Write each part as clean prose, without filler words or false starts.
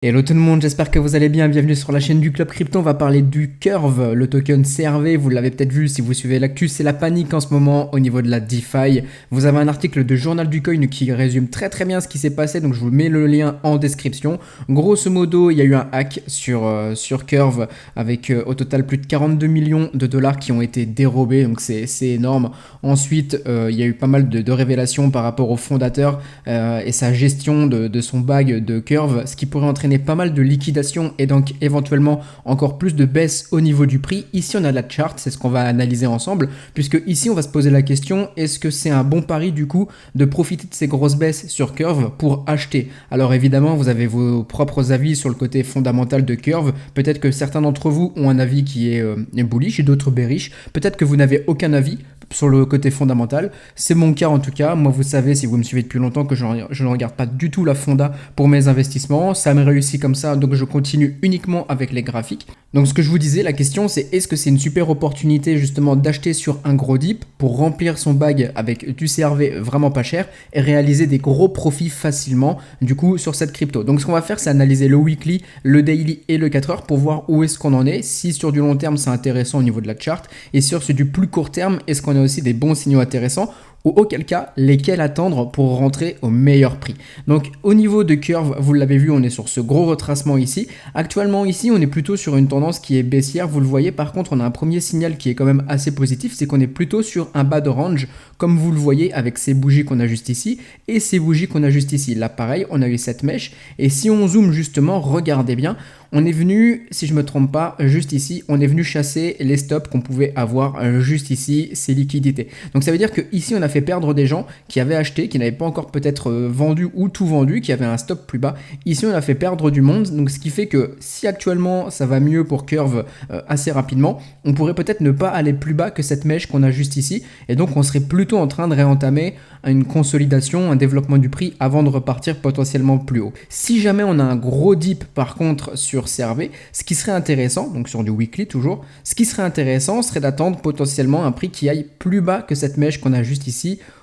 Hello tout le monde, j'espère que vous allez bien, bienvenue sur la chaîne du Club Crypto. On va parler du Curve, le token CRV, vous l'avez peut-être vu si vous suivez l'actu, c'est la panique en ce moment au niveau de la DeFi. Vous avez un article de Journal du Coin qui résume très bien ce qui s'est passé, donc je vous mets le lien en description. Grosso modo, il y a eu un hack sur Curve avec au total plus de 42 millions de dollars qui ont été dérobés, donc c'est énorme. Ensuite, il y a eu pas mal de révélations par rapport au fondateur et sa gestion de son bag de Curve, ce qui pourrait entraîner pas mal de liquidation et donc éventuellement encore plus de baisse au niveau du prix. Ici on a la chart, c'est ce qu'on va analyser ensemble, puisque ici on va se poser la question, est-ce que c'est un bon pari du coup de profiter de ces grosses baisses sur Curve pour acheter? Alors évidemment vous avez vos propres avis sur le côté fondamental de Curve, peut-être que certains d'entre vous ont un avis qui est bullish et d'autres bearish, peut-être que vous n'avez aucun avis sur le côté fondamental, c'est mon cas en tout cas. Moi vous savez, si vous me suivez depuis longtemps, que je ne regarde pas du tout la fonda pour mes investissements, ça m'est réussi comme ça, donc je continue uniquement avec les graphiques. Donc ce que je vous disais, la question c'est est-ce que c'est une super opportunité justement d'acheter sur un gros dip pour remplir son bag avec du CRV vraiment pas cher et réaliser des gros profits facilement du coup sur cette crypto. Donc ce qu'on va faire, c'est analyser le weekly, le daily et le 4 heures pour voir où est-ce qu'on en est, si sur du long terme c'est intéressant au niveau de la chart et sur du plus court terme, est-ce qu'on a aussi des bons signaux intéressants ou auquel cas, lesquels attendre pour rentrer au meilleur prix. Donc au niveau de Curve, vous l'avez vu, on est sur ce gros retracement ici. Actuellement ici, on est plutôt sur une tendance qui est baissière, vous le voyez. Par contre, on a un premier signal qui est quand même assez positif, c'est qu'on est plutôt sur un bas de range, comme vous le voyez avec ces bougies qu'on a juste ici et ces bougies qu'on a juste ici. Là pareil, on a eu cette mèche et si on zoome justement, regardez bien, on est venu, si je me trompe pas, juste ici, on est venu chasser les stops qu'on pouvait avoir juste ici, ces liquidités. Donc ça veut dire que ici on a fait perdre des gens qui avaient acheté, qui n'avaient pas encore peut-être vendu ou tout vendu, qui avaient un stop plus bas. Ici on a fait perdre du monde, donc ce qui fait que si actuellement ça va mieux pour Curve assez rapidement, on pourrait peut-être ne pas aller plus bas que cette mèche qu'on a juste ici, et donc on serait plutôt en train de réentamer une consolidation, un développement du prix avant de repartir potentiellement plus haut. Si jamais on a un gros dip par contre sur CRV, ce qui serait intéressant, donc sur du weekly toujours, ce qui serait intéressant serait d'attendre potentiellement un prix qui aille plus bas que cette mèche qu'on a juste ici,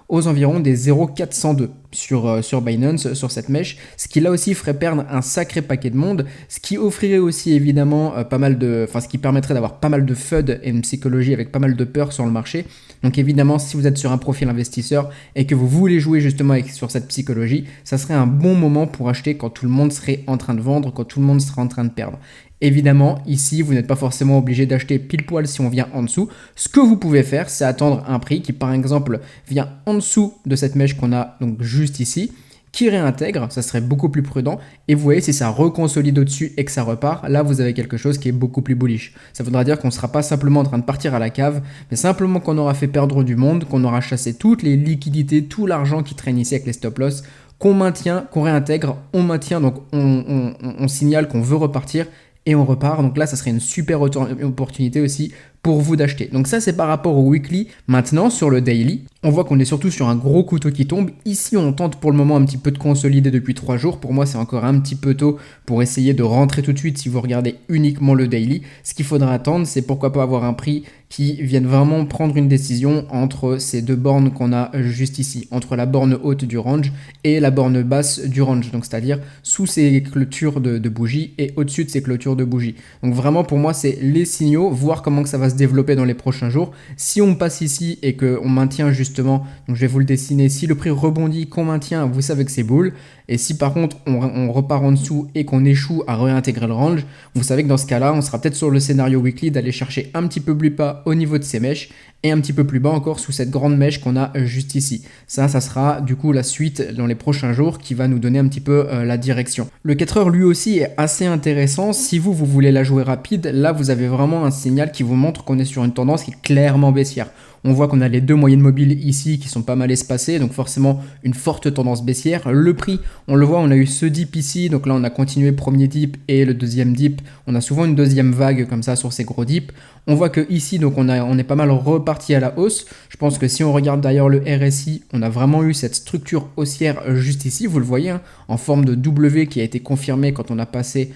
aux environs des 0,402 sur Binance, sur cette mèche, ce qui là aussi ferait perdre un sacré paquet de monde, ce qui offrirait aussi évidemment pas mal de, enfin ce qui permettrait d'avoir pas mal de FUD et une psychologie avec pas mal de peur sur le marché. Donc évidemment, si vous êtes sur un profil investisseur et que vous voulez jouer justement sur cette psychologie, ça serait un bon moment pour acheter quand tout le monde serait en train de vendre, quand tout le monde serait en train de perdre. Évidemment, ici, vous n'êtes pas forcément obligé d'acheter pile poil si on vient en dessous. Ce que vous pouvez faire, c'est attendre un prix qui, par exemple, vient en dessous de cette mèche qu'on a donc juste ici, qui réintègre, ça serait beaucoup plus prudent. Et vous voyez, si ça reconsolide au-dessus et que ça repart, là, vous avez quelque chose qui est beaucoup plus bullish. Ça voudra dire qu'on ne sera pas simplement en train de partir à la cave, mais simplement qu'on aura fait perdre du monde, qu'on aura chassé toutes les liquidités, tout l'argent qui traîne ici avec les stop-loss, qu'on maintient, qu'on réintègre, on maintient, donc on signale qu'on veut repartir et on repart. Donc là, ça serait une super opportunité aussi pour vous d'acheter. Donc ça, c'est par rapport au weekly. Maintenant, sur le daily, on voit qu'on est surtout sur un gros couteau qui tombe. Ici, on tente pour le moment un petit peu de consolider depuis 3 jours. Pour moi, c'est encore un petit peu tôt pour essayer de rentrer tout de suite si vous regardez uniquement le daily. Ce qu'il faudra attendre, c'est pourquoi pas avoir un prix qui vienne vraiment prendre une décision entre ces deux bornes qu'on a juste ici, entre la borne haute du range et la borne basse du range, donc c'est-à-dire sous ces clôtures de bougies et au-dessus de ces clôtures de bougies. Donc vraiment pour moi c'est les signaux, voir comment que ça va se développer dans les prochains jours. Si on passe ici et qu'on maintient justement, donc je vais vous le dessiner, si le prix rebondit, qu'on maintient, vous savez que c'est bull. Et si par contre on repart en dessous et qu'on échoue à réintégrer le range, vous savez que dans ce cas-là, on sera peut-être sur le scénario weekly d'aller chercher un petit peu plus bas au niveau de ces mèches et un petit peu plus bas encore sous cette grande mèche qu'on a juste ici. Ça sera du coup la suite dans les prochains jours qui va nous donner un petit peu la direction. Le 4 heures lui aussi est assez intéressant. Si vous voulez la jouer rapide, là vous avez vraiment un signal qui vous montre qu'on est sur une tendance qui est clairement baissière. On voit qu'on a les deux moyennes mobiles ici qui sont pas mal espacées, donc forcément une forte tendance baissière. Le prix, on le voit, on a eu ce dip ici, donc là on a continué premier dip et le deuxième dip. On a souvent une deuxième vague comme ça sur ces gros dips. On voit que ici, donc on est pas mal reparti à la hausse. Je pense que si on regarde d'ailleurs le RSI, on a vraiment eu cette structure haussière juste ici, vous le voyez, hein, en forme de W qui a été confirmée quand on a passé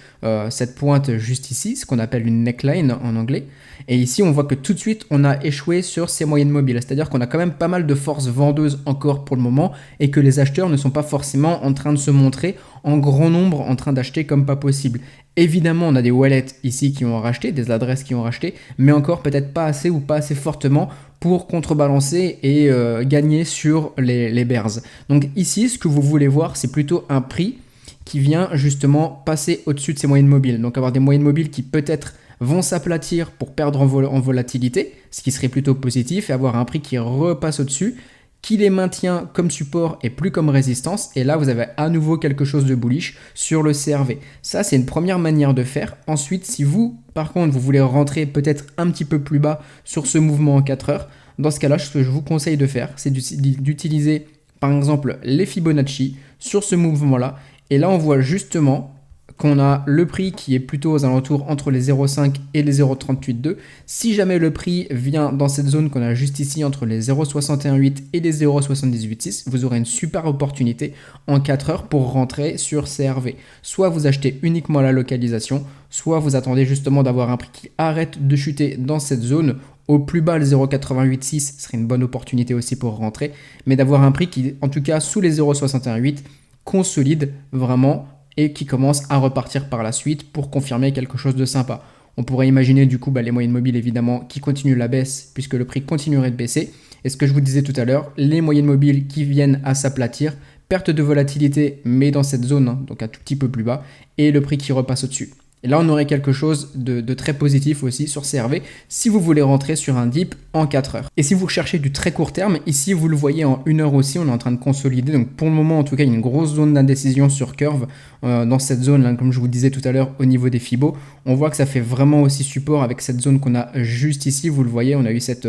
cette pointe juste ici, ce qu'on appelle une neckline en anglais. Et ici, on voit que tout de suite, on a échoué sur ces moyennes mobiles. C'est-à-dire qu'on a quand même pas mal de forces vendeuses encore pour le moment et que les acheteurs ne sont pas forcément en train de se montrer en grand nombre, en train d'acheter comme pas possible. Évidemment, on a des wallets ici qui ont racheté, des adresses qui ont racheté, mais encore peut-être pas assez ou pas assez fortement pour contrebalancer et gagner sur les bears. Donc ici, ce que vous voulez voir, c'est plutôt un prix qui vient justement passer au-dessus de ces moyennes mobiles. Donc avoir des moyennes mobiles qui peut-être vont s'aplatir pour perdre en volatilité, ce qui serait plutôt positif, et avoir un prix qui repasse au-dessus, qui les maintient comme support et plus comme résistance. Et là, vous avez à nouveau quelque chose de bullish sur le CRV. Ça, c'est une première manière de faire. Ensuite, si vous, par contre, vous voulez rentrer peut-être un petit peu plus bas sur ce mouvement en 4 heures, dans ce cas-là, ce que je vous conseille de faire, c'est d'utiliser, par exemple, les Fibonacci sur ce mouvement-là. Et là, on voit justement qu'on a le prix qui est plutôt aux alentours entre les 0,5 et les 0,382. Si jamais le prix vient dans cette zone qu'on a juste ici entre les 0,618 et les 0,786, vous aurez une super opportunité en 4 heures pour rentrer sur CRV. Soit vous achetez uniquement la localisation, soit vous attendez justement d'avoir un prix qui arrête de chuter dans cette zone. Au plus bas, le 0,886 serait une bonne opportunité aussi pour rentrer, mais d'avoir un prix qui, en tout cas sous les 0,618, consolide vraiment et qui commence à repartir par la suite pour confirmer quelque chose de sympa. On pourrait imaginer du coup les moyennes mobiles évidemment qui continuent la baisse puisque le prix continuerait de baisser. Et ce que je vous disais tout à l'heure, les moyennes mobiles qui viennent à s'aplatir, perte de volatilité mais dans cette zone, donc un tout petit peu plus bas, et le prix qui repasse au-dessus. Et là, on aurait quelque chose de très positif aussi sur CRV si vous voulez rentrer sur un dip en 4 heures. Et si vous recherchez du très court terme, ici, vous le voyez en 1 heure aussi, on est en train de consolider. Donc pour le moment, en tout cas, il y a une grosse zone d'indécision sur Curve. Dans cette zone, là, comme je vous disais tout à l'heure, au niveau des Fibos, on voit que ça fait vraiment aussi support avec cette zone qu'on a juste ici. Vous le voyez, on a eu cette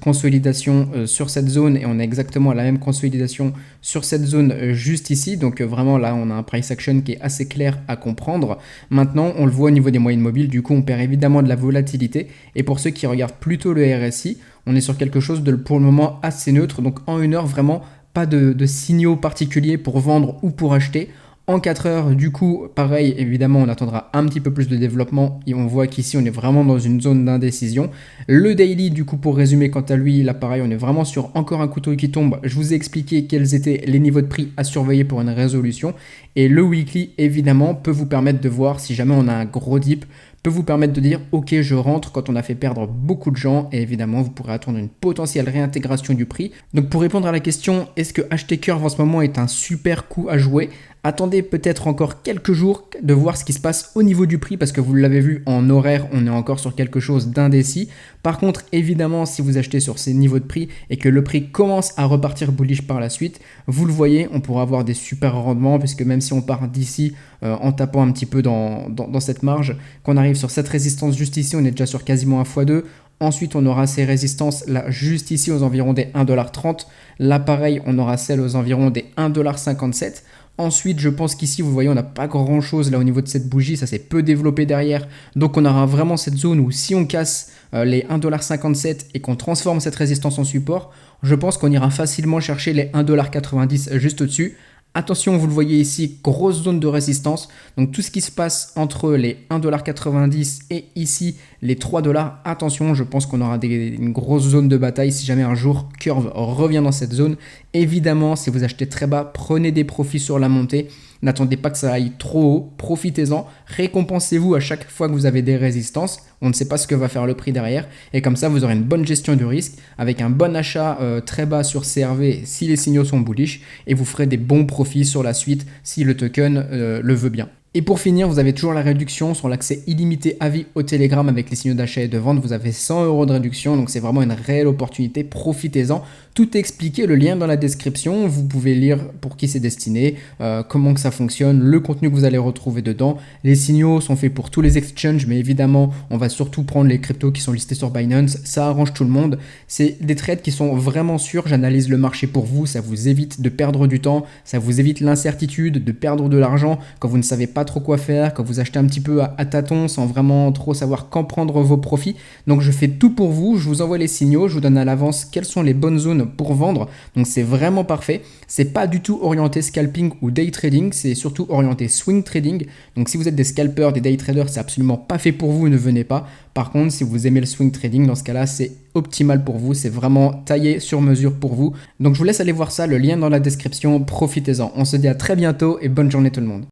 consolidation sur cette zone et on a exactement la même consolidation sur cette zone juste ici. Donc vraiment, là, on a un price action qui est assez clair à comprendre. Maintenant, on le voit au niveau des moyennes mobiles, du coup on perd évidemment de la volatilité et pour ceux qui regardent plutôt le RSI, on est sur quelque chose de pour le moment assez neutre, donc en 1 heure vraiment pas de signaux particuliers pour vendre ou pour acheter. En 4 heures, du coup, pareil, évidemment, on attendra un petit peu plus de développement et on voit qu'ici, on est vraiment dans une zone d'indécision. Le daily, du coup, pour résumer, quant à lui, là, pareil, on est vraiment sur encore un couteau qui tombe. Je vous ai expliqué quels étaient les niveaux de prix à surveiller pour une résolution. Et le weekly, évidemment, peut vous permettre de voir si jamais on a un gros dip, peut vous permettre de dire ok je rentre quand on a fait perdre beaucoup de gens et évidemment vous pourrez attendre une potentielle réintégration du prix. Donc pour répondre à la question est-ce que acheter Curve en ce moment est un super coup à jouer, attendez peut-être encore quelques jours de voir ce qui se passe au niveau du prix parce que vous l'avez vu en horaire on est encore sur quelque chose d'indécis. Par contre évidemment si vous achetez sur ces niveaux de prix et que le prix commence à repartir bullish par la suite, vous le voyez on pourra avoir des super rendements puisque même si on part d'ici en tapant un petit peu dans cette marge, qu'on arrive sur cette résistance juste ici, on est déjà sur quasiment 1x2. Ensuite, on aura ces résistances là juste ici aux environs des 1,30$. Là, pareil, on aura celle aux environs des 1,57$. Ensuite, je pense qu'ici, vous voyez, on n'a pas grand chose là au niveau de cette bougie, ça s'est peu développé derrière. Donc, on aura vraiment cette zone où si on casse les 1,57$ et qu'on transforme cette résistance en support, je pense qu'on ira facilement chercher les 1,90$ juste au-dessus. Attention, vous le voyez ici, grosse zone de résistance. Donc tout ce qui se passe entre les 1,90$ et ici les 3$, attention, je pense qu'on aura une grosse zone de bataille si jamais un jour Curve revient dans cette zone. Évidemment, si vous achetez très bas, prenez des profits sur la montée. N'attendez pas que ça aille trop haut, profitez-en, récompensez-vous à chaque fois que vous avez des résistances. On ne sait pas ce que va faire le prix derrière et comme ça vous aurez une bonne gestion du risque avec un bon achat très bas sur CRV si les signaux sont bullish et vous ferez des bons profits sur la suite si le token le veut bien. Et pour finir, vous avez toujours la réduction sur l'accès illimité à vie au Telegram avec les signaux d'achat et de vente. Vous avez 100€ de réduction, donc c'est vraiment une réelle opportunité. Profitez-en. Tout est expliqué, le lien dans la description. Vous pouvez lire pour qui c'est destiné, comment que ça fonctionne, le contenu que vous allez retrouver dedans. Les signaux sont faits pour tous les exchanges, mais évidemment, on va surtout prendre les cryptos qui sont listés sur Binance. Ça arrange tout le monde. C'est des trades qui sont vraiment sûrs. J'analyse le marché pour vous. Ça vous évite de perdre du temps. Ça vous évite l'incertitude, de perdre de l'argent quand vous ne savez pas pas trop quoi faire, quand vous achetez un petit peu à tâtons sans vraiment trop savoir quand prendre vos profits. Donc je fais tout pour vous, je vous envoie les signaux, je vous donne à l'avance quelles sont les bonnes zones pour vendre. Donc c'est vraiment parfait. C'est pas du tout orienté scalping ou day trading, c'est surtout orienté swing trading. Donc si vous êtes des scalpers, des day traders, c'est absolument pas fait pour vous, ne venez pas. Par contre, si vous aimez le swing trading, dans ce cas-là, c'est optimal pour vous, c'est vraiment taillé sur mesure pour vous. Donc je vous laisse aller voir ça, le lien dans la description, profitez-en. On se dit à très bientôt et bonne journée tout le monde.